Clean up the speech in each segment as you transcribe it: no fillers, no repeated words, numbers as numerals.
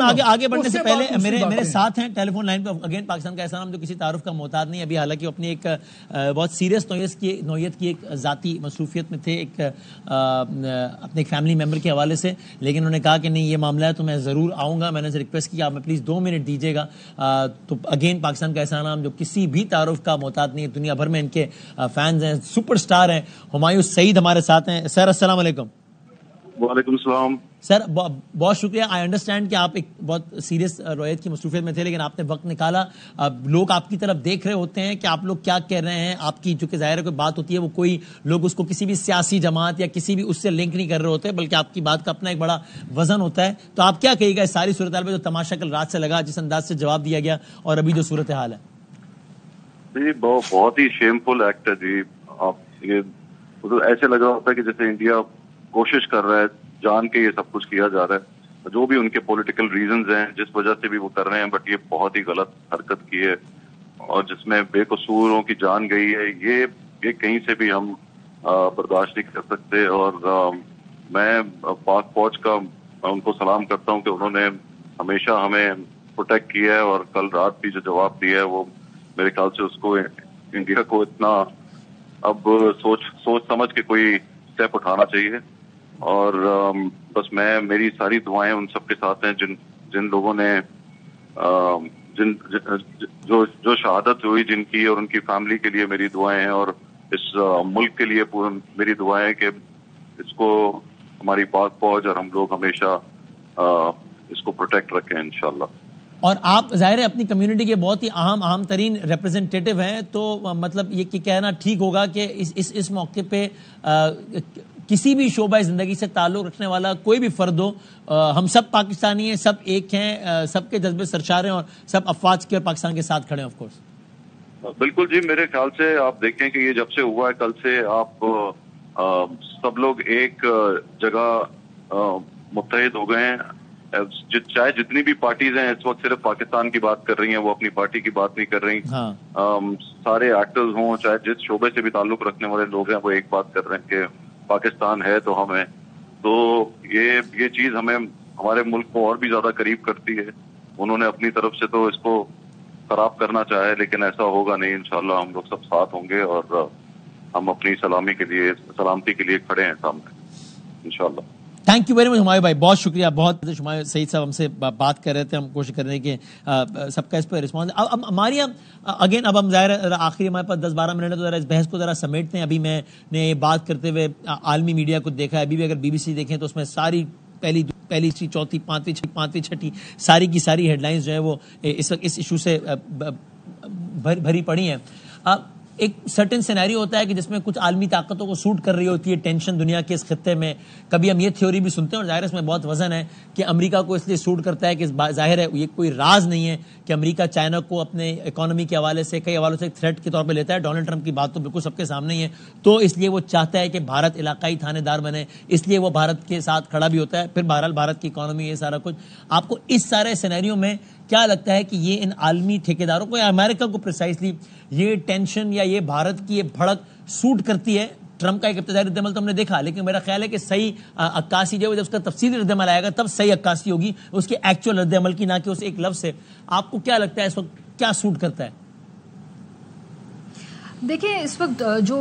آگے بڑھنے سے پہلے میرے ساتھ ہیں ٹیلی فون لائن پہ اگین پاکستان کا ایسا نام جو کسی تعارف کا محتاج نہیں ابھی، حالانکہ اپنی ایک بہت سیریس نوعیت کی ایک ذاتی مصروفیت میں تھے ایک اپنے ایک فیملی ممبر کے حوالے سے، لیکن انہوں نے کہا کہ نہیں یہ معاملہ ہے تو میں ضرور آؤں گا. میں نے ریکویسٹ کی آپ میں پلیز 2 منٹ دیجیے گا. تو اگین پاکستان کا ایسا نام جو کسی بھی تعارف کا محتاج نہیں ہے، دنیا بھر میں ان کے فینز ہیں، سپر سٹار ہیں. ہمایوں سعید ہمارے ساتھ ہیں. سر السلام علیکم. وعلیکم السلام سر. بہت شکریہ. آئی انڈرسٹینڈ کہ آپ ایک بہت سیریس روایت کی مصروفیت میں تھے، لیکن آپ نے وقت نکالا. لوگ آپ کی طرف دیکھ رہے ہوتے ہیں کہ آپ لوگ کیا کہہ رہے ہیں. آپ کی جو کہ ظاہر ہے کوئی بات ہوتی ہے وہ کوئی لوگ اس کو کسی بھی سیاسی جماعت یا کسی بھی اس سے لنک نہیں کر رہے ہوتے، بلکہ آپ کی بات کا اپنا ایک بڑا وزن ہوتا ہے. تو آپ کیا کہیے گا اس ساری صورتحال پہ جو تماشا کل رات سے لگا، جس انداز سے جواب دیا گیا اور ابھی جو صورتحال ہے؟ جی بہت ہی شیم فل ایکٹ ہے جی. آپ یہ ایسے لگ رہا ہوتا ہے کہ جیسے انڈیا کوشش کر رہا ہے جان کے یہ سب کچھ کیا جا رہا ہے، جو بھی ان کے پولیٹیکل ریزنز ہیں جس وجہ سے بھی وہ کر رہے ہیں، بٹ یہ بہت ہی غلط حرکت کی ہے اور جس میں بے قصوروں کی جان گئی ہے. یہ کہیں سے بھی ہم برداشت نہیں کر سکتے. اور میں پاک فوج کا ان کو سلام کرتا ہوں کہ انہوں نے ہمیشہ ہمیں پروٹیکٹ کیا ہے، اور کل رات بھی جو جواب دیا ہے وہ میرے خیال سے اس کو انڈیا کو اتنا اب سوچ سمجھ کے کوئی اسٹیپ اٹھانا چاہیے. اور بس میری ساری دعائیں ان سب کے ساتھ ہیں جن لوگوں نے جو شہادت ہوئی جن کی، اور ان کی فیملی کے لیے میری دعائیں ہیں، اور اس ملک کے لیے میری دعائیں ہیں کہ اس کو ہماری پاک فوج اور ہم لوگ ہمیشہ اس کو پروٹیکٹ رکھیں انشاءاللہ. اور آپ ظاہر ہے اپنی کمیونٹی کے بہت ہی اہم ترین ریپرزنٹیٹیو ہیں، تو مطلب یہ کہنا ٹھیک ہوگا کہ اس موقع پہ کسی بھی شعبہ زندگی سے تعلق رکھنے والا کوئی بھی فرد ہو، ہم سب پاکستانی ہیں، سب ایک ہیں، سب کے جذبے سرشار ہیں اور سب افواج کے اور پاکستان کے ساتھ کھڑے ہیں. آف کورس بالکل جی. میرے خیال سے آپ دیکھیں کہ یہ جب سے ہوا ہے کل سے آپ سب لوگ ایک جگہ متحد ہو گئے ہیں. چاہے جتنی بھی پارٹیز ہیں اس وقت صرف پاکستان کی بات کر رہی ہیں، وہ اپنی پارٹی کی بات نہیں کر رہی. سارے ایکٹرز ہوں، چاہے جس شعبے سے بھی تعلق رکھنے والے لوگ ہیں، وہ ایک بات کر رہے ہیں کہ پاکستان ہے تو ہم ہیں. تو یہ چیز ہمیں ہمارے ملک کو اور بھی زیادہ قریب کرتی ہے. انہوں نے اپنی طرف سے تو اس کو خراب کرنا چاہے، لیکن ایسا ہوگا نہیں. انشاءاللہ ہم لوگ سب ساتھ ہوں گے اور ہم اپنی سلامتی کے لیے کھڑے ہیں سامنے انشاءاللہ. Thank you very much Humayun بھائی، بہت شکریہ. بہت ہمایوں سعید صاحب ہم سے بات کر رہے تھے، ہم کوشش کر رہے ہیں کہ سب کا اس پہ رسپانس. اب ہماری اگین اب ہم ظاہر آخری ہمارے پاس 10-12 منٹ ہے، تو ذرا اس بحث کو ذرا سمیٹتے ہیں. ابھی میں نے بات کرتے ہوئے عالمی میڈیا کو دیکھا ہے، ابھی بھی اگر BBC دیکھیں تو اس میں ساری پہلی چوتھی پانچویں چھٹی ساری کی ساری ہیڈ لائنز جو ہیں وہ اس وقت اس ایشو سے بھری پڑی ہیں. ایک سرٹن سینیریو ہوتا ہے کہ جس میں کچھ عالمی طاقتوں کو سوٹ کر رہی ہوتی ہے ٹینشن دنیا کے اس خطے میں. کبھی ہم یہ تھیوری بھی سنتے ہیں، اور ظاہر ہے اس میں بہت وزن ہے کہ امریکہ کو اس لیے سوٹ کرتا ہے کہ ظاہر ہے یہ کوئی راز نہیں ہے کہ امریکہ چائنا کو اپنے اکانومی کے حوالے سے کئی حوالوں سے ایک تھریٹ کے طور پہ لیتا ہے. ڈونلڈ ٹرمپ کی بات تو بالکل سب کے سامنے ہی ہے. تو اس لیے وہ چاہتا ہے کہ بھارت علاقائی تھانے دار بنے، اس لیے وہ بھارت کے ساتھ کھڑا بھی ہوتا ہے. پھر بہرحال بھارت کی اکانومی، یہ سارا کچھ. آپ کو اس سارے سینیریو میں کیا لگتا ہے کہ یہ ان عالمی ٹھیکیداروں کو یا امریکہ کو پریسائزلی یہ ٹینشن یا یہ بھارت کی یہ بھڑک سوٹ کرتی ہے؟ ٹرمپ کا ایک ابتدائی رد عمل تو ہم نے دیکھا، لیکن میرا خیال ہے کہ صحیح عکاسی جو جب اس کا تفصیلی رد عمل آئے گا تب صحیح عکاسی ہوگی اس کے ایکچوئل رد عمل کی، نہ کہ اس ایک لفظ سے. آپ کو کیا لگتا ہے اس وقت کیا سوٹ کرتا ہے؟ دیکھیں اس وقت جو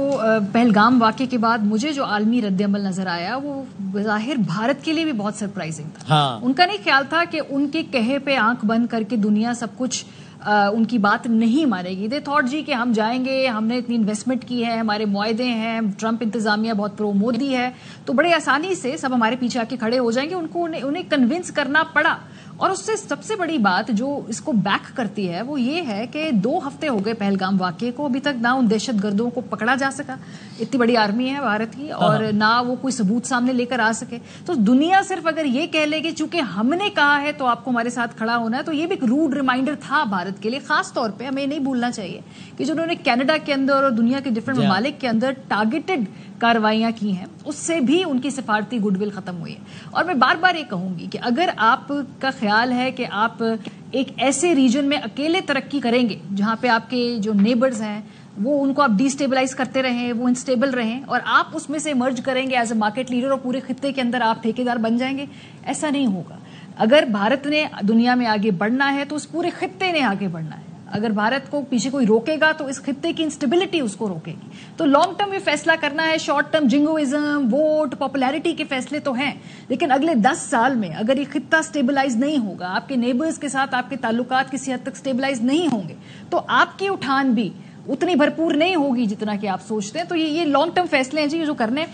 پہلگام واقعے کے بعد مجھے جو عالمی رد عمل نظر آیا وہ بظاہر بھارت کے لیے بھی بہت سرپرائزنگ تھا. ان کا نہیں خیال تھا کہ ان کے کہے پہ آنکھ بند کر کے دنیا سب کچھ ان کی بات نہیں مانے گی. دے تھاٹ جی کہ ہم جائیں گے، ہم نے اتنی انویسٹمنٹ کی ہے، ہمارے معاہدے ہیں، ٹرمپ انتظامیہ بہت پرو مودی ہے، تو بڑے آسانی سے سب ہمارے پیچھے آ کے کھڑے ہو جائیں گے. ان کو انہیں کنونس کرنا پڑا. اور اس سے سب سے بڑی بات جو اس کو بیک کرتی ہے وہ یہ ہے کہ 2 ہفتے ہو گئے پہلگام واقعے کو، ابھی تک نہ ان دہشت گردوں کو پکڑا جا سکا. اتنی بڑی آرمی ہے بھارت کی، اور نہ وہ کوئی ثبوت سامنے لے کر آ سکے. تو دنیا صرف اگر یہ کہہ لے کہ چونکہ ہم نے کہا ہے تو آپ کو ہمارے ساتھ کھڑا ہونا ہے، تو یہ بھی ایک روڈ ریمائنڈر تھا بھارت کے لیے. خاص طور پہ ہمیں نہیں بھولنا چاہیے کہ جو انہوں نے کینیڈا کے اندر اور دنیا کے ڈفرینٹ ممالک کے اندر ٹارگیٹڈ کارروائیاں کی ہیں، اس سے بھی ان کی سفارتی گڈ ول ختم ہوئی ہے. اور میں بار بار یہ کہوں گی کہ اگر آپ کا خیال ہے کہ آپ ایک ایسے ریجن میں اکیلے ترقی کریں گے جہاں پہ آپ کے جو نیبرز ہیں وہ ان کو آپ ڈی اسٹیبلائز کرتے رہیں، وہ انسٹیبل رہیں، اور آپ اس میں سے مرج کریں گے ایز اے مارکیٹ لیڈر اور پورے خطے کے اندر آپ ٹھیکیدار بن جائیں گے، ایسا نہیں ہوگا. اگر بھارت نے دنیا میں آگے بڑھنا ہے تو اس پورے خطے نے آگے بڑھنا ہے. اگر بھارت کو پیچھے کوئی روکے گا تو اس خطے کی انسٹیبلٹی اس کو روکے گی. تو لانگ ٹرم یہ فیصلہ کرنا ہے. شارٹ ٹرم جنگوازم، ووٹ، پاپولیرٹی کے فیصلے تو ہیں، لیکن اگلے 10 سال میں اگر یہ خطہ سٹیبلائز نہیں ہوگا، آپ کے نیبرز کے ساتھ آپ کے تعلقات کسی حد تک سٹیبلائز نہیں ہوں گے، تو آپ کی اٹھان بھی اتنی بھرپور نہیں ہوگی جتنا کہ آپ سوچتے ہیں. تو یہ لانگ ٹرم فیصلے ہیں جی جو کرنے.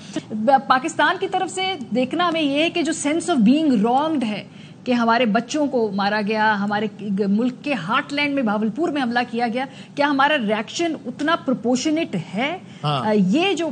پاکستان کی طرف سے دیکھنا ہمیں یہ ہے کہ جو سینس آف بینگ رانگڈ ہے کہ ہمارے بچوں کو مارا گیا، ہمارے ملک کے ہارٹ لینڈ میں بھاولپور میں حملہ کیا گیا، کیا ہمارا ریئیکشن اتنا پروپورشنیٹ ہے؟ یہ جو